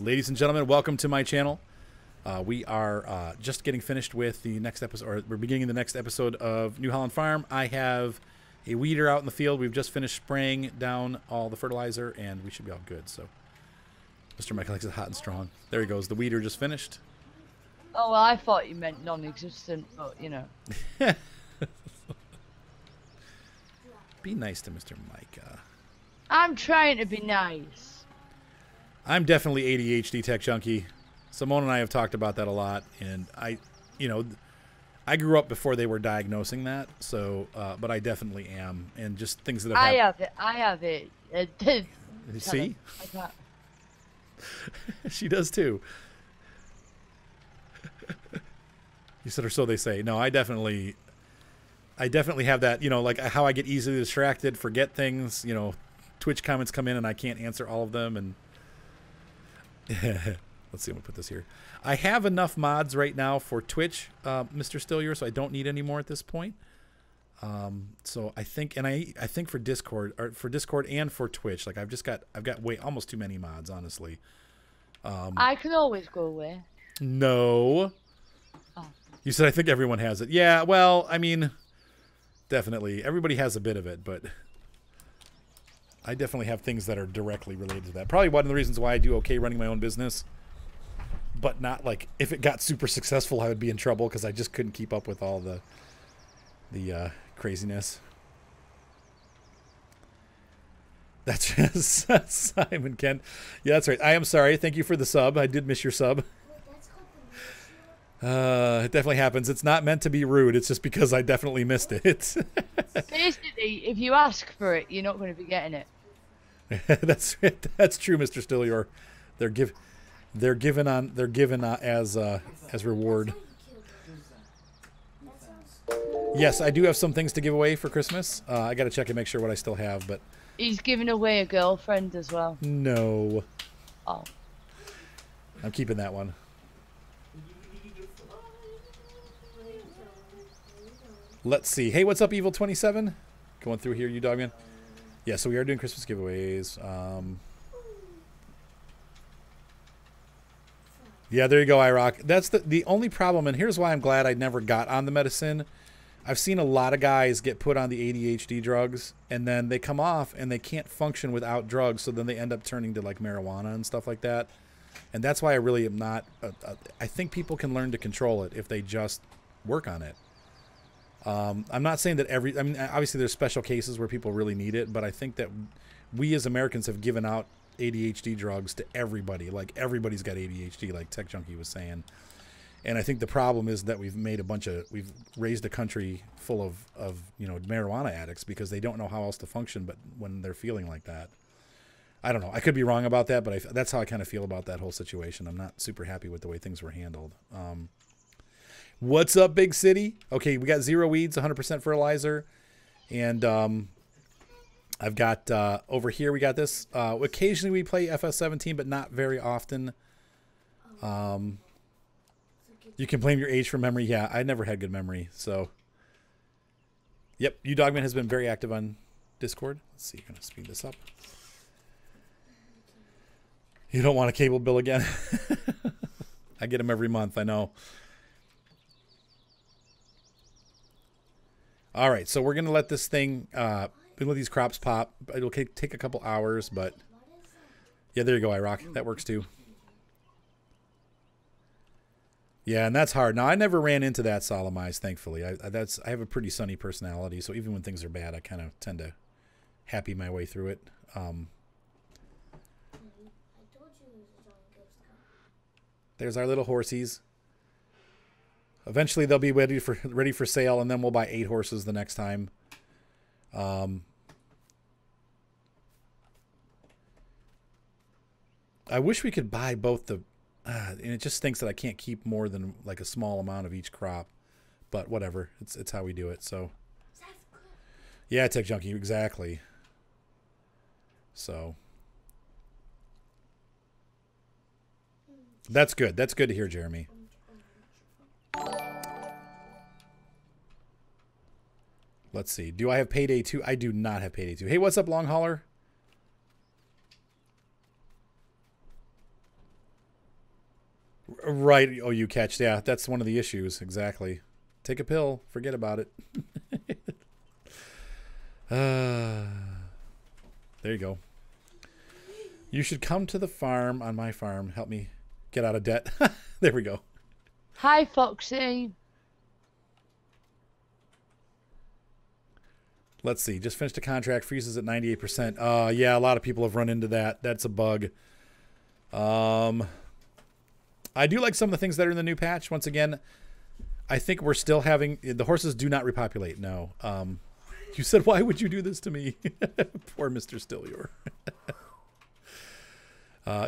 Ladies and gentlemen, welcome to my channel. We are just getting finished with the next episode, or we're beginning the next episode of New Holland Farm. I have a weeder out in the field. We've just finished spraying down all the fertilizer, and we should be all good. So, Mr. Michael likes it hot and strong. There he goes. The weeder just finished. Oh, well, I thought you meant non-existent, but, you know. Be nice to Mr. Mike. I'm trying to be nice. I'm definitely ADHD tech junkie. Simone and I have talked about that a lot, and I grew up before they were diagnosing that, so, but I definitely am, and just things that have happened. I have it. See? I can't. She does too. You said, or so they say. No, I definitely have that, like how I get easily distracted, forget things, Twitch comments come in and I can't answer all of them, and let's see, I'm gonna put this here. I have enough mods right now for Twitch, Mr. Stillier, so I don't need any more at this point. So I think, and I think for Discord and for Twitch, like I've got way almost too many mods, honestly. I can always go away. No. Oh. You said I think everyone has it. Yeah, well, I mean, definitely everybody has a bit of it, but I definitely have things that are directly related to that. Probably one of the reasons why I do okay running my own business, but not like if it got super successful, I would be in trouble because I just couldn't keep up with all the craziness. That's just Simon Ken. Yeah, that's right. I am sorry. Thank you for the sub. I did miss your sub. It definitely happens. It's not meant to be rude. It's just because I definitely missed it. Basically, if you ask for it, you're not going to be getting it. That's true, Mr. Stillior. They're given as reward. Yes, I do have some things to give away for Christmas. I got to check and make sure what I still have, but He's giving away a girlfriend as well. no. Oh. I'm keeping that one. Let's see. Hey, what's up, Evil27? Going through here, you dogman. Yeah, so we are doing Christmas giveaways. Yeah, there you go, iRock. That's the only problem, and here's why I'm glad I never got on the medicine. I've seen a lot of guys get put on the ADHD drugs, and then they come off, and they can't function without drugs, so then they end up turning to, like, marijuana and stuff like that. And that's why I really am not... I think people can learn to control it if they just work on it. I'm not saying that I mean, obviously there's special cases where people really need it, but I think that we as Americans have given out ADHD drugs to everybody. Like, everybody's got ADHD, like Tech Junkie was saying. And I think the problem is that we've raised a country full of marijuana addicts because they don't know how else to function but when they're feeling like that. I don't know. I could be wrong about that, but that's how I kind of feel about that whole situation. I'm not super happy with the way things were handled. What's up, Big City? Okay, we got 0 weeds, 100% fertilizer. And I've got, over here, we got this. Occasionally we play FS17, but not very often. You can blame your age for memory. Yeah, I never had good memory. So, yep, U-Dogman has been very active on Discord. Let's see, I'm going to speed this up. You don't want a cable bill again? I get them every month, I know. All right, so we're going to let this thing, let these crops pop. It'll take a couple hours, but yeah, there you go, iRock. That works too. Yeah, and that's hard. Now, I never ran into that solemnize, thankfully. I have a pretty sunny personality, so even when things are bad, I kind of tend to happy my way through it. There's our little horsies. Eventually they'll be ready for sale, and then we'll buy 8 horses the next time. I wish we could buy both the... and it just stinks that I can't keep more than like a small amount of each crop. But whatever. It's how we do it, so... Yeah, Tech Junkie, exactly. So... That's good. That's good to hear, Jeremy. Let's see. Do I have Payday 2? I do not have Payday 2. Hey, what's up, Long Hauler? Right. Oh, you catch. Yeah, that's one of the issues. Exactly. Take a pill. Forget about it. There you go. You should come to the farm on my farm. Help me get out of debt. There we go. Hi, Foxy. Let's see. Just finished a contract. Freezes at 98%. Yeah, a lot of people have run into that. That's a bug. I do like some of the things that are in the new patch. Once again, I think we're still having... The horses do not repopulate. No. You said, why would you do this to me? Poor Mr. Stillior.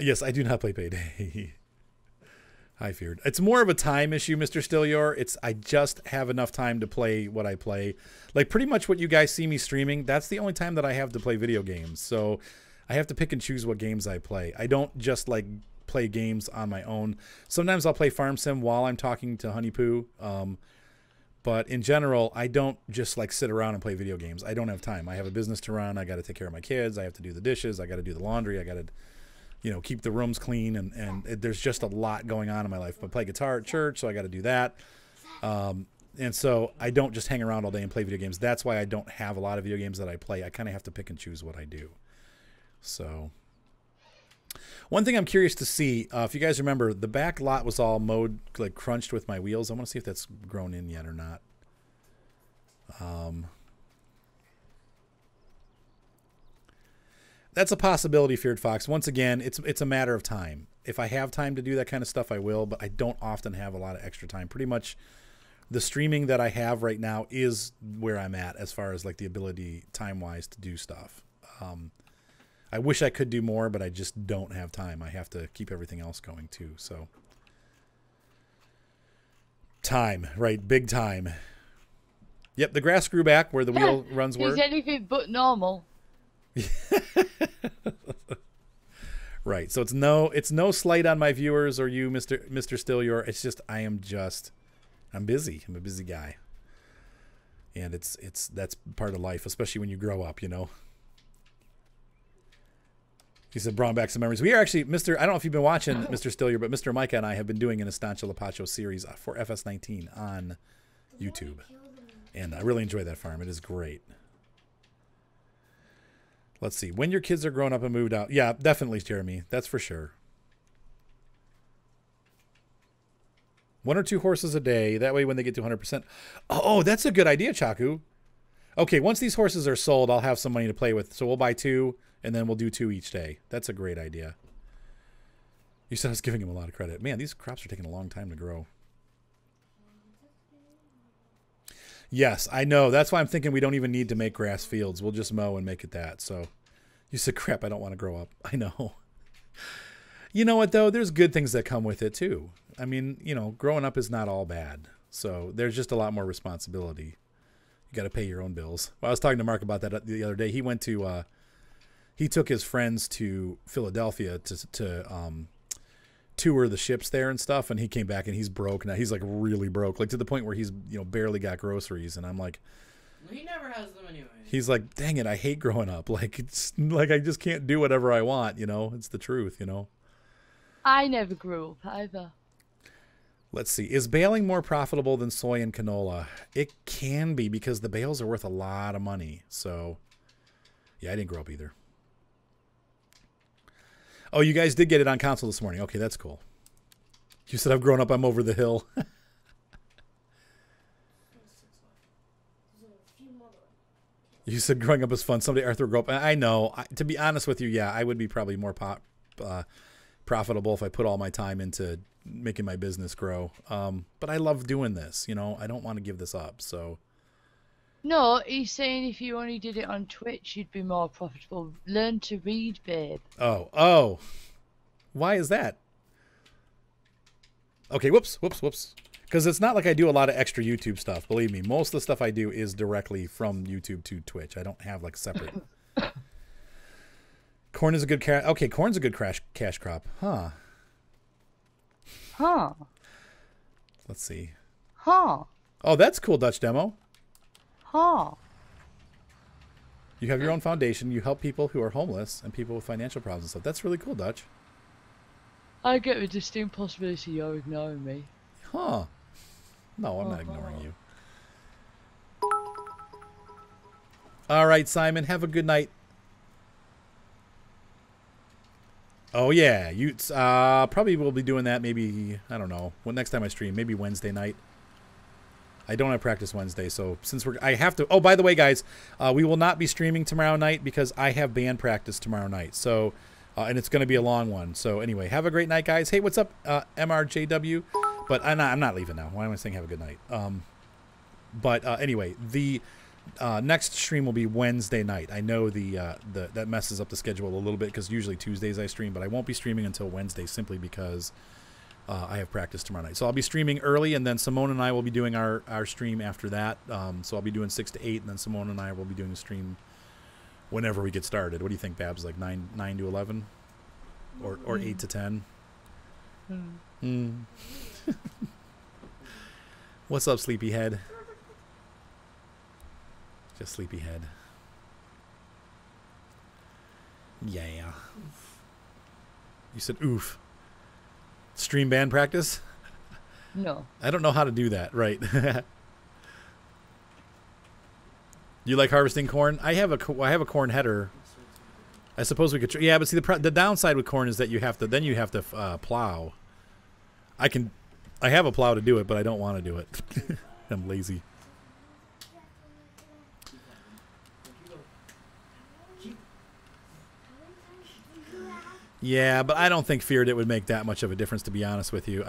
Yes, I do not play Payday. I feared. It's more of a time issue, Mr. Stillior. I just have enough time to play what I play. Like, pretty much what you guys see me streaming, that's the only time that I have to play video games. So I have to pick and choose what games I play. I don't just, like, play games on my own. Sometimes I'll play Farm Sim while I'm talking to Honey Poo. But in general, I don't just, like, sit around and play video games. I don't have time. I have a business to run. I got to take care of my kids. I have to do the dishes. I got to do the laundry. I got to... keep the rooms clean, and there's just a lot going on in my life. I play guitar at church, so I got to do that. And so I don't just hang around all day and play video games. That's why I don't have a lot of video games that I play. I kind of have to pick and choose what I do. So one thing I'm curious to see, if you guys remember, the back lot was all mowed, like crunched with my wheels. I want to see if that's grown in yet or not. That's a possibility, Feared Fox. Once again, it's a matter of time. If I have time to do that kind of stuff, I will, but I don't often have a lot of extra time. Pretty much the streaming that I have right now is where I'm at as far as like the ability time-wise to do stuff. I wish I could do more, but I just don't have time. I have to keep everything else going too, so. Time, right, big time. Yep, the grass grew back where the wheel runs were. Is anything but normal. Right, so it's no slight on my viewers or you, Mr. Stillior. It's just I'm busy. I'm a busy guy, and that's part of life, especially when you grow up. He said, brought back some memories. We are actually, I don't know if you've been watching, Mr. Stillior, but Mr. Micah and I have been doing an Estancia Lapacho series for FS19 on YouTube, and I really enjoy that farm. It is great. Let's see. When your kids are grown up and moved out. Yeah, definitely, Jeremy. That's for sure. 1 or 2 horses a day. That way when they get to 100%. Oh, that's a good idea, Chaku. Okay, once these horses are sold, I'll have some money to play with. So we'll buy 2, and then we'll do 2 each day. That's a great idea. You said I was giving him a lot of credit. Man, these crops are taking a long time to grow. Yes, I know. That's why I'm thinking we don't even need to make grass fields. We'll just mow and make it that. So you said, crap, I don't want to grow up. I know. You know what, though? There's good things that come with it, too. I mean, growing up is not all bad. So there's just a lot more responsibility. You got to pay your own bills. Well, I was talking to Mark about that the other day. He went to, he took his friends to Philadelphia to tour the ships there and stuff, and he came back and he's broke now. He's like really broke, like to the point where he's barely got groceries. And I'm like, he never has them anyway. He's like, dang it, I hate growing up. Like it's like I just can't do whatever I want. It's the truth. I never grew up either. Let's see. Is baling more profitable than soy and canola? It can be, because the bales are worth a lot of money. So yeah, I didn't grow up either. Oh, you guys did get it on console this morning. Okay, that's cool. You said I've grown up, I'm over the hill. You said growing up is fun. Someday Arthur will grow up. I know. To be honest with you, yeah, I would be probably more profitable if I put all my time into making my business grow. But I love doing this. I don't want to give this up. So. No, he's saying if you only did it on Twitch, you'd be more profitable. Learn to read, babe. Oh. Why is that? Okay, whoops. Because it's not like I do a lot of extra YouTube stuff. Believe me, most of the stuff I do is directly from YouTube to Twitch. I don't have like separate. Corn is a good cash. Okay, corn's a good cash crop. Huh. Let's see. Oh, that's cool, Dutch Demo. You have your own foundation. You help people who are homeless and people with financial problems and stuff. That's really cool, Dutch. I get the distinct possibility you're ignoring me. Huh. No, I'm not ignoring you. All right, Simon, have a good night. Oh, yeah. You probably will be doing that maybe, I don't know, next time I stream, maybe Wednesday night. I don't have practice Wednesday, so since I have to... Oh, by the way, guys, we will not be streaming tomorrow night because I have band practice tomorrow night. So, and it's going to be a long one. So, anyway, have a great night, guys. Hey, what's up, MRJW? But I'm not leaving now. Why am I saying have a good night? Anyway, the next stream will be Wednesday night. I know that messes up the schedule a little bit because usually Tuesdays I stream, but I won't be streaming until Wednesday simply because I have practice tomorrow night. So I'll be streaming early, and then Simone and I will be doing our stream after that. So I'll be doing 6 to 8, and then Simone and I will be doing a stream whenever we get started. What do you think, Babs? Like 9 to 11, or 8 to 10? What's up, sleepyhead? Just sleepyhead. Yeah. You said oof. Stream band practice? No. I don't know how to do that. Right. You like harvesting corn? I have a corn header. I suppose we could. Yeah, but see the downside with corn is that you have to plow. I have a plow to do it, but I don't want to do it. I'm lazy. Yeah, but I don't think Feared It would make that much of a difference, to be honest with you.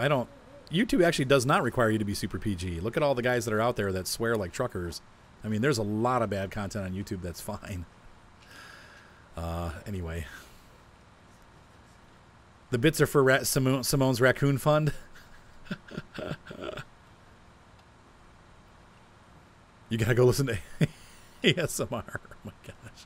YouTube actually does not require you to be super PG. Look at all the guys that are out there that swear like truckers. I mean, there's a lot of bad content on YouTube that's fine. Anyway. The bits are for Simone's Raccoon Fund. You gotta go listen to ASMR. Oh my gosh.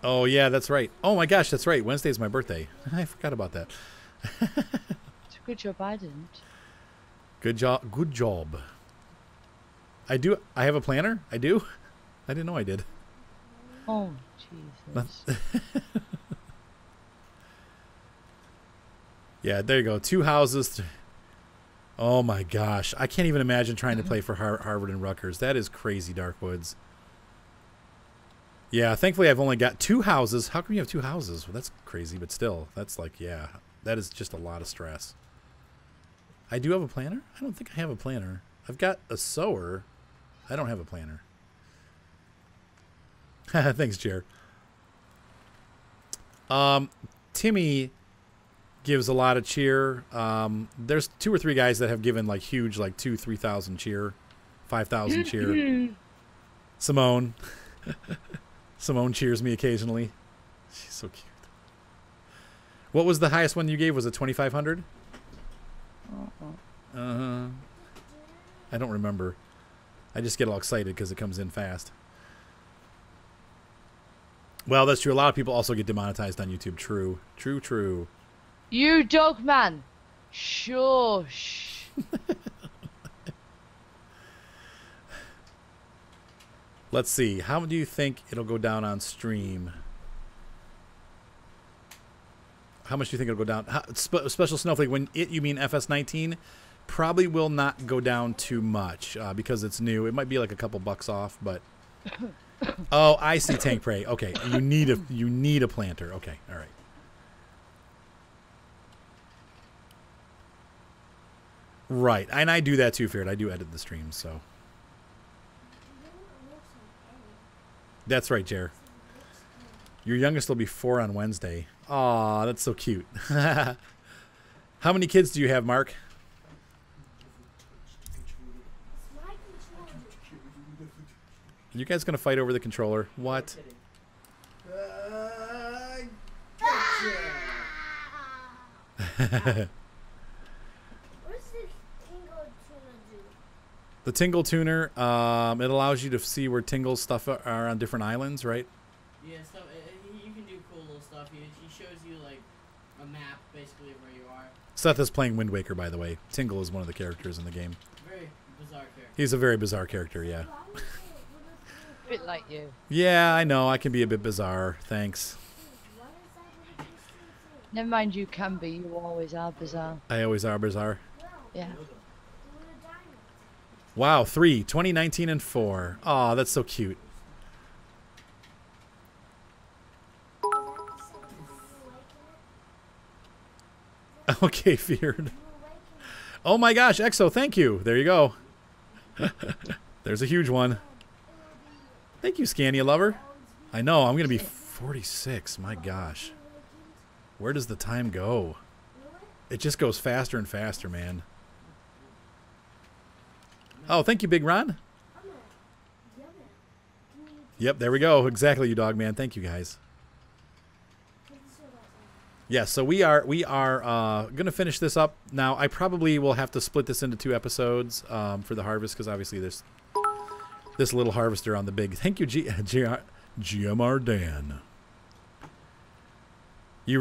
Oh yeah, that's right. Oh my gosh, that's right. Wednesday's my birthday. I forgot about that. It's a good job I didn't. Good job. Good job. I have a planner? I do? I didn't know I did. Oh, Jesus. Yeah, there you go. 2 houses. Oh my gosh. I can't even imagine trying to play for Harvard and Rutgers. That is crazy, Darkwoods. Yeah, thankfully I've only got 2 houses. How come you have 2 houses? Well, that's crazy, but still. That's like, yeah. That is just a lot of stress. I do have a planner? I don't think I have a planner. I've got a sewer. I don't have a planner. Thanks, Jer. Timmy gives a lot of cheer. There's 2 or 3 guys that have given like huge, like 2,000-3,000 cheer, 5,000 cheer. Simone. Simone cheers me occasionally. She's so cute. What was the highest one you gave? Was it 2,500? I don't remember. I just get all excited because it comes in fast. Well, that's true. A lot of people also get demonetized on YouTube. True. True, true. You dog man. Shush. Let's see. How do you think it'll go down on stream? How much do you think it'll go down? Special Snowflake, when you mean FS19, probably will not go down too much because it's new. It might be like a couple bucks off, but... Oh, I see. Tank Prey. Okay, you need a planter. Okay, all right. Right, and I do that too, Feared. I do edit the streams, so... That's right, Jer. Your youngest will be 4 on Wednesday. Aw, that's so cute. How many kids do you have, Mark? You guys gonna fight over the controller? What? The Tingle Tuner, it allows you to see where Tingle's stuff are on different islands, right? Yeah, stuff. You can do cool little stuff. He shows you like a map, basically, of where you are. Seth is playing Wind Waker, by the way. Tingle is one of the characters in the game. Very bizarre character. He's a very bizarre character, yeah. bit like you. Yeah, I know. I can be a bit bizarre. Thanks. Never mind, you can be. You always are bizarre. I always are bizarre. Yeah. Wow, 3, 2019 and 4. Oh, that's so cute. Okay, feared. Oh my gosh, Exo, thank you. There you go. There's a huge one. Thank you, Scania Lover. I know, I'm going to be 46. My gosh. Where does the time go? It just goes faster and faster, man. Oh, thank you, Big Ron. Yep, there we go. Exactly, you dog man. Thank you, guys. Yeah, so we are going to finish this up. Now, I probably will have to split this into 2 episodes for the harvest, because obviously there's this little harvester on the big. Thank you, GMR Dan. You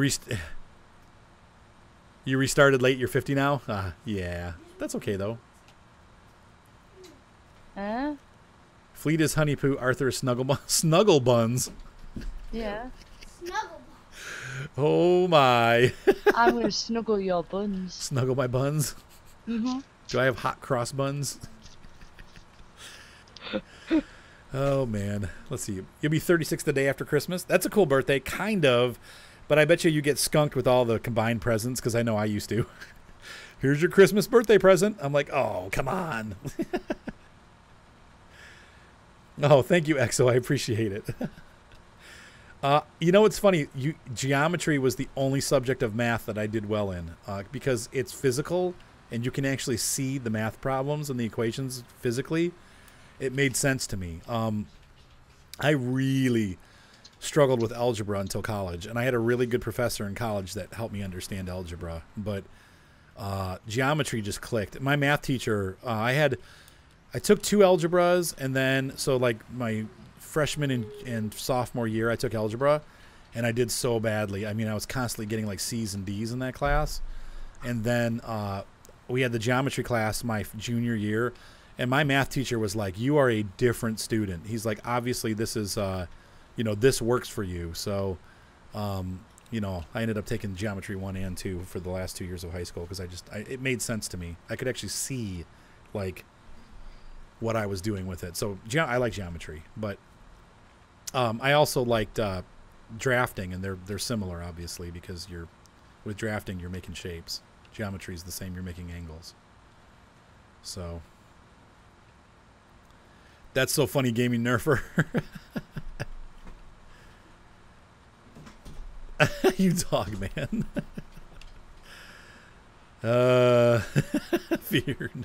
restarted late. You're 50 now? Yeah. That's okay, though. Fleet is Honey Poo. Arthur is Snuggle Buns. Yeah. Snuggle. Oh, my. I'm going to snuggle your buns. Snuggle my buns? Mm-hmm. Do I have hot cross buns? Oh, man. Let's see. You'll be 36 the day after Christmas. That's a cool birthday. Kind of. But I bet you get skunked with all the combined presents, because I know I used to. Here's your Christmas birthday present. I'm like, oh, come on. Oh, thank you, Exo. I appreciate it. You know what's funny? Geometry was the only subject of math that I did well in, because it's physical, and you can actually see the math problems and the equations physically. It made sense to me. I really struggled with algebra until college, and I had a really good professor in college that helped me understand algebra, but geometry just clicked. My math teacher, I took 2 algebras, and then, so like my freshman and sophomore year, I took algebra, and I did so badly. I mean, I was constantly getting like C's and D's in that class. And then we had the geometry class my junior year, and my math teacher was like, you are a different student. He's like, obviously this is, you know, this works for you. So, you know, I ended up taking geometry 1 and 2 for the last 2 years of high school, because it made sense to me. I could actually see like what I was doing with it. So I like geometry, but I also liked drafting, and they're similar, obviously, because with drafting you're making shapes. Geometry is the same, you're making angles. So that's so funny, gaming nerfer. You dog man. Feared.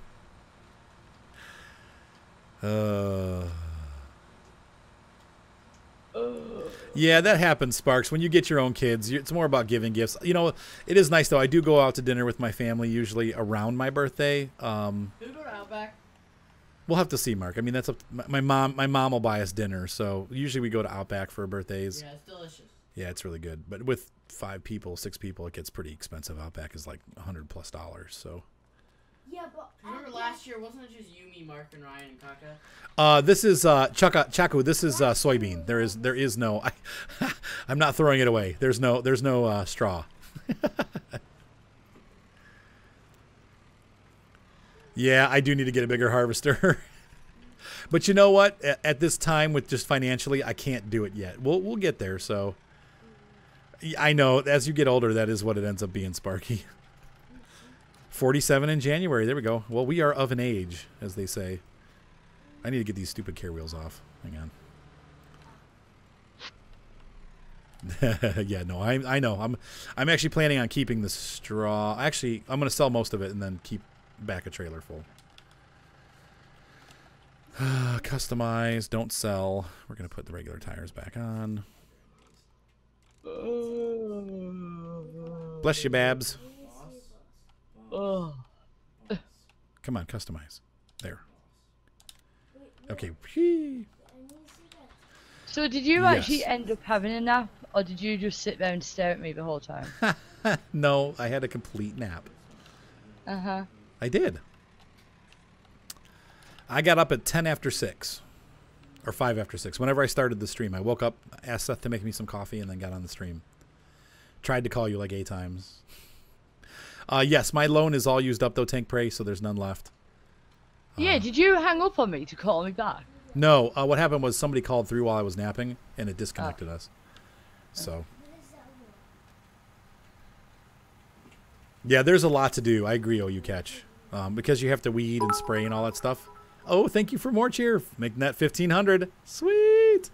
Yeah, that happens, Sparks. When you get your own kids, it's more about giving gifts. You know, it is nice, though. I do go out to dinner with my family, usually around my birthday. Do you go to Outback? We'll have to see, Mark. I mean, that's up to my mom. My mom will buy us dinner, so usually we go to Outback for birthdays. Yeah, it's delicious. Yeah, it's really good. But with 5 people, 6 people, it gets pretty expensive. Outback is like $100+. So. Yeah, but remember last year, wasn't it just you, me, Mark, and Ryan, and Kaka? This is Chaku. This is soybean. There is no. I'm not throwing it away. There's no straw. Yeah, I do need to get a bigger harvester. But you know what? At this time, with just financially, I can't do it yet. We'll get there. So I know as you get older, that is what it ends up being, Sparky. 47 in January. There we go. Well, we are of an age, as they say. I need to get these stupid care wheels off. Hang on. Yeah, no, I know. I'm actually planning on keeping the straw. Actually, I'm going to sell most of it and then keep back a trailer full. Customize, don't sell. We're going to put the regular tires back on. Bless you, Babs. Oh. Come on, customize. There. Okay. So did you Yes. actually end up having a nap, or did you just sit there and stare at me the whole time? No, I had a complete nap. Uh-huh. I did. I got up at 10 after 6. or 5 after 6. Whenever I started the stream, I woke up, asked Seth to make me some coffee, and then got on the stream. Tried to call you like 8 times. Yes, my loan is all used up though, Tank Prey, so there's none left. Yeah, did you hang up on me to call me back? No, what happened was somebody called through while I was napping, and it disconnected us. So. Yeah, there's a lot to do. I agree, you catch. Because you have to weed and spray and all that stuff. Oh, thank you for more cheer. Making that 1,500. Sweet.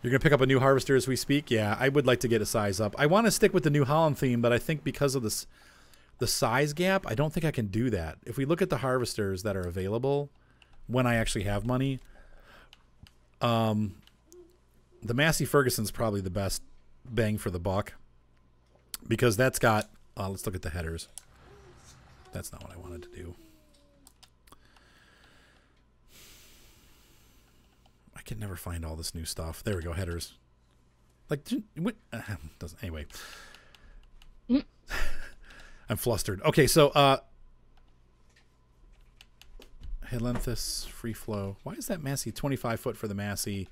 You're going to pick up a new harvester as we speak? Yeah, I would like to get a size up. I want to stick with the New Holland theme, but I think because of this, the size gap, I don't think I can do that. If we look at the harvesters that are available when I actually have money, the Massey Ferguson's probably the best bang for the buck. Because that's got, let's look at the headers. That's not what I wanted to do. I can never find all this new stuff. There we go, headers. Like, what? Doesn't, anyway. I'm flustered. Okay, so, Headlenthus, free flow. Why is that Massey 25 foot for the Massey?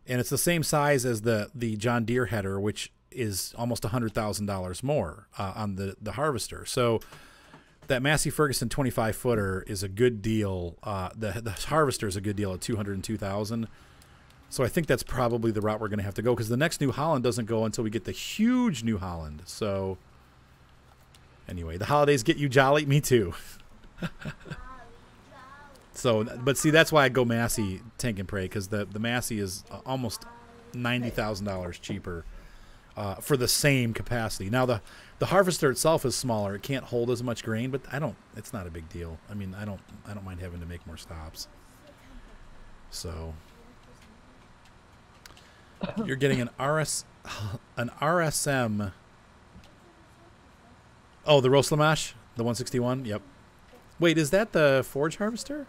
And it's the same size as the John Deere header, which is almost $100,000 more on the harvester. So that Massey Ferguson 25 footer is a good deal. The harvester is a good deal at $202,000. So I think that's probably the route we're going to have to go, because the next New Holland doesn't go until we get the huge New Holland. So anyway, the holidays get you jolly. Me too. So, but see, that's why I go Massey Tank and Prey, because the Massey is almost $90,000 cheaper. For the same capacity. Now the harvester itself is smaller; it can't hold as much grain, but it's not a big deal. I mean, I don't mind having to make more stops. So you're getting an RSM. Oh, the Roslamash, the 161. Yep. Wait, is that the Forge harvester?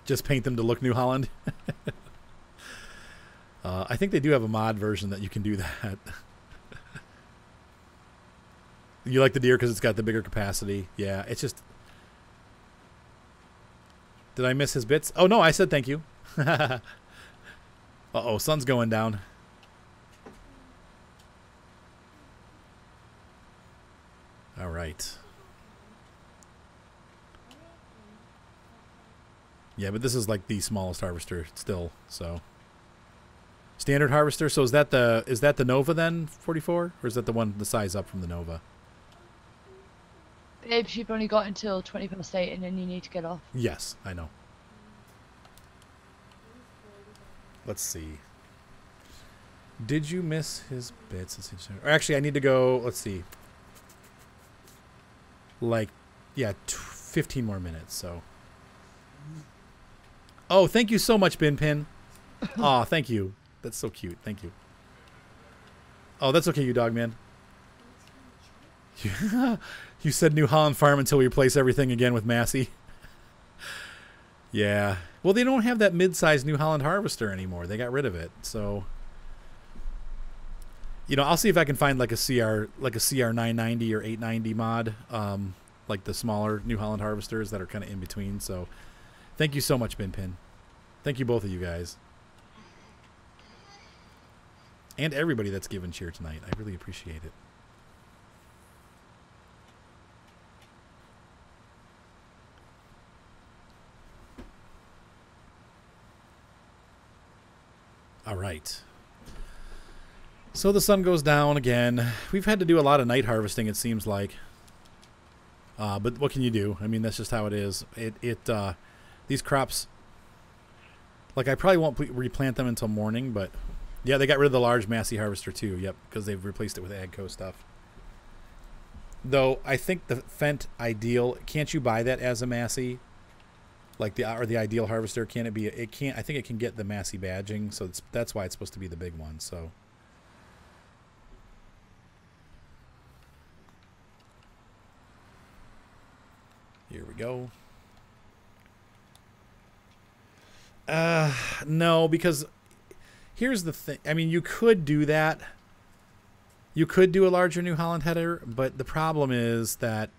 Just paint them to look New Holland. I think they do have a mod version that you can do that. You like the Deere because it's got the bigger capacity. Yeah, it's just... Did I miss his bits? Oh, no, I said thank you. Uh-oh, sun's going down. All right. Yeah, but this is like the smallest harvester still, so... Standard harvester. So is that the Nova then, 44, or is that the size up from the Nova? Babes, you've only got until 8:20 and then you need to get off. Yes, I know. Let's see. Did you miss his bits? Or actually, I need to go. Let's see. Like, yeah, 15 more minutes. So. Oh, thank you so much, Bin Pin. Aw, thank you. That's so cute. Thank you. Oh, that's okay, you dog man. You said New Holland Farm until we replace everything again with Massey. Yeah. Well, they don't have that mid-sized New Holland harvester anymore. They got rid of it. So, you know, I'll see if I can find like a CR 990 or 890 mod, like the smaller New Holland harvesters that are kind of in between. So, thank you so much, Bin Pin. Thank you, both of you guys. And everybody that's given cheer tonight. I really appreciate it. All right. So the sun goes down again. We've had to do a lot of night harvesting, it seems like. But what can you do? I mean, that's just how it is. These crops, like, I probably won't replant them until morning, but yeah, they got rid of the large Massey harvester too. Yep, because they've replaced it with AGCO stuff. Though I think the Fendt Ideal, can't you buy that as a Massey? Like the Ideal harvester, can it be? It can't. I think it can get the Massey badging, so that's why it's supposed to be the big one. So. Here we go. No, because here's the thing. I mean, you could do that. You could do a larger New Holland header, but the problem is that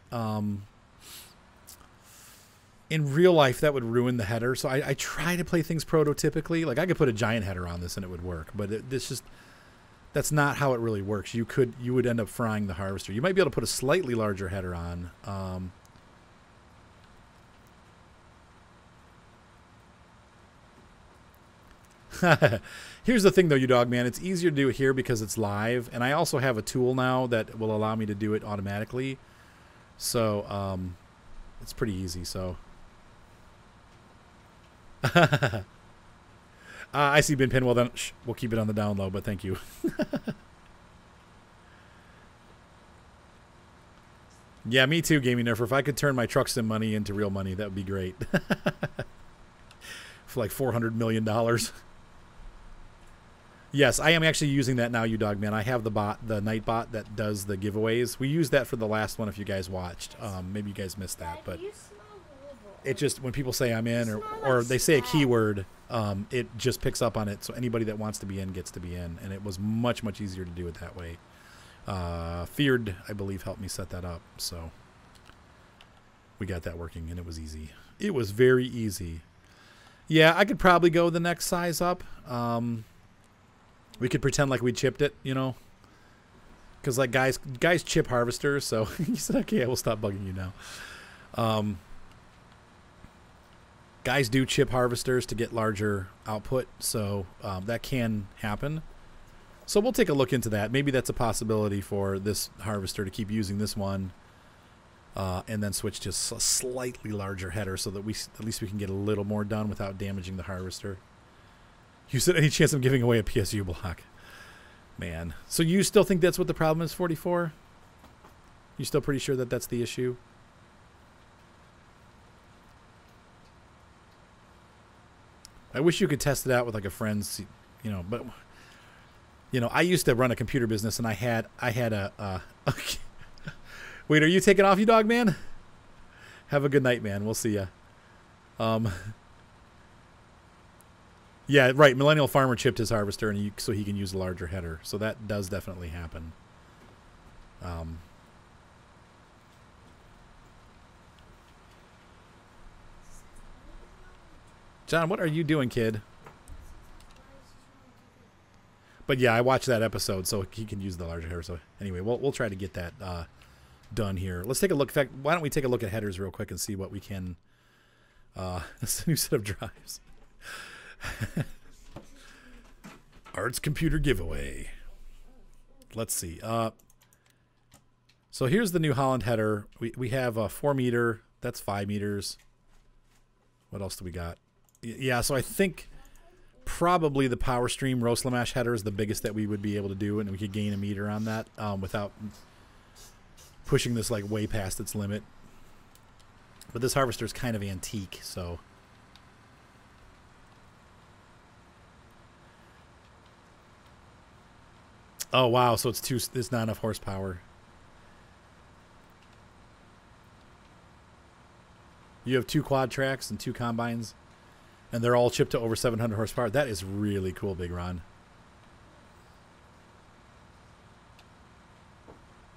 in real life, that would ruin the header. So I try to play things prototypically. Like I could put a giant header on this and it would work, but that's not how it really works. You would end up frying the harvester. You might be able to put a slightly larger header on. Here's the thing though, you dog man, it's easier to do it here because it's live, and I also have a tool now that will allow me to do it automatically. So it's pretty easy. So I see bin pin. Well then, we'll keep it on the down low, but thank you. Yeah, me too, Gaming Nerf. If I could turn my truck sim money into real money, that would be great. For like $400 million. Yes, I am actually using that now, you dog man. I have the bot, the night bot that does the giveaways. We used that for the last one if you guys watched. Maybe you guys missed that, but it just, when people say I'm in or they say a keyword, it just picks up on it. So anybody that wants to be in gets to be in. And it was much, much easier to do it that way. Feared, I believe, helped me set that up. So we got that working and it was easy. It was very easy. Yeah, I could probably go the next size up. We could pretend like we chipped it, you know, because like guys chip harvesters. So he said, okay, I will stop bugging you now. Guys do chip harvesters to get larger output, so that can happen. So we'll take a look into that. Maybe that's a possibility for this harvester to keep using this one, and then switch to a slightly larger header so that at least we can get a little more done without damaging the harvester. You said any chance of giving away a PSU block? Man. So you still think that's what the problem is, 44? You still pretty sure that that's the issue? I wish you could test it out with like a friend's, you know, but you know, I used to run a computer business and I had a okay. Wait, are you taking off, you dog man? Have a good night, man. We'll see ya. Yeah, right. Millennial Farmer chipped his harvester and so he can use a larger header. So that does definitely happen. John, what are you doing, kid? But yeah, I watched that episode, so he can use the larger header. So anyway, we'll try to get that done here. Let's take a look. In fact, why don't we take a look at headers real quick and see what we can. It's a new set of drives. Arts computer giveaway. Let's see. So here's the new Holland header. We have a 4 meter. That's 5 meters. What else do we got? Yeah, so I think probably the Power Stream Roslamash header is the biggest that we would be able to do, and we could gain a meter on that without pushing this like way past its limit. But this harvester is kind of antique, so. Oh wow, so it's not enough horsepower. You have 2 quad tracks and 2 combines, and they're all chipped to over 700 horsepower. That is really cool, Big Ron.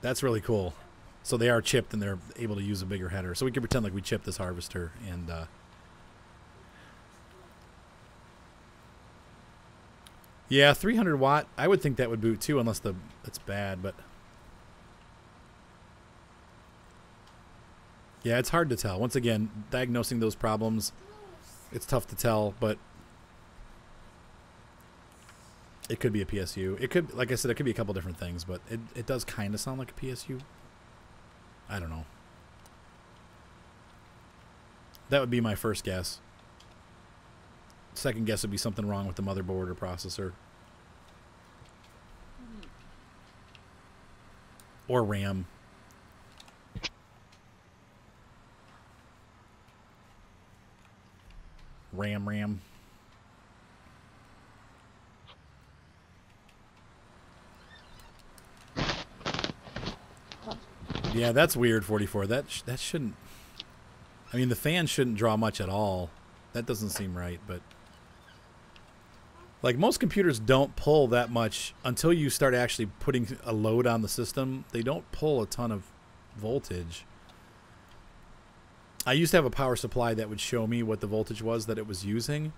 That's really cool. So they are chipped and they're able to use a bigger header. So we can pretend like we chipped this harvester and yeah, 300 watt. I would think that would boot too, unless it's bad, but yeah, it's hard to tell. Once again, diagnosing those problems, it's tough to tell, but it could be a PSU. It could, like I said, it could be a couple different things, but it does kind of sound like a PSU. I don't know. That would be my first guess. Second guess would be something wrong with the motherboard or processor. Or RAM. RAM. Yeah, that's weird, 44. That shouldn't... I mean, the fan shouldn't draw much at all. That doesn't seem right, but... Like, most computers don't pull that much until you start actually putting a load on the system. They don't pull a ton of voltage. I used to have a power supply that would show me what the voltage was that it was using.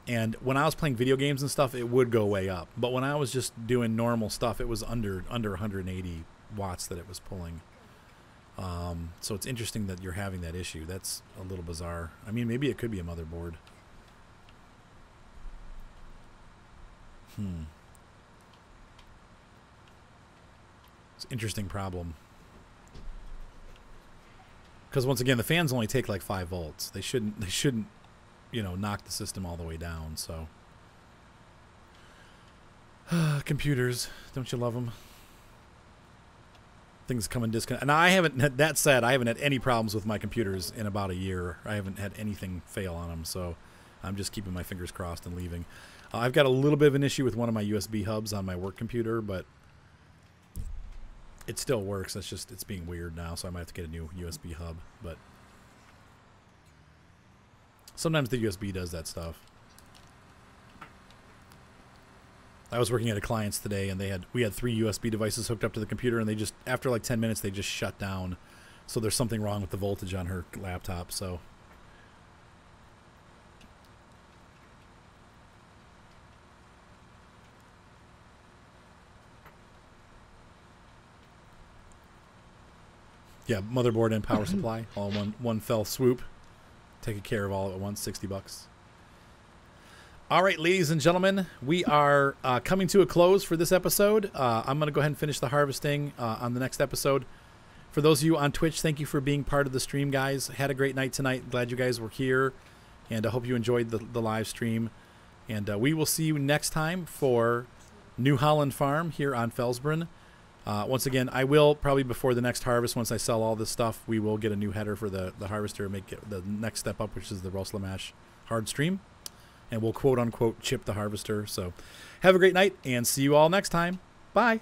And when I was playing video games and stuff, it would go way up. But when I was just doing normal stuff, it was under 180 watts that it was pulling. So it's interesting that you're having that issue. That's a little bizarre. I mean, maybe it could be a motherboard. It's an interesting problem. Because once again, the fans only take like 5 volts. They shouldn't, you know, knock the system all the way down. So computers, don't you love them? Things come in disconnect. And I haven't had, that said, I haven't had any problems with my computers in about a year. I haven't had anything fail on them. So I'm just keeping my fingers crossed and leaving. I've got a little bit of an issue with one of my USB hubs on my work computer, but it still works. It's just, it's being weird now, so I might have to get a new USB hub. But sometimes the USB does that stuff. I was working at a client's today, and we had 3 USB devices hooked up to the computer, and they just, after like 10 minutes, they just shut down. So there's something wrong with the voltage on her laptop. So yeah, motherboard and power supply, all one fell swoop. Taking care of all at once, $60. All right, ladies and gentlemen, we are coming to a close for this episode. I'm going to go ahead and finish the harvesting on the next episode. For those of you on Twitch, thank you for being part of the stream, guys. Had a great night tonight. Glad you guys were here, and I hope you enjoyed the live stream. And we will see you next time for New Holland Farm here on Felsbrunn. Once again, I will probably before the next harvest, once I sell all this stuff, we will get a new header for the harvester and make it the next step up, which is the Roslamash hard stream. And we'll quote unquote chip the harvester. So have a great night and see you all next time. Bye.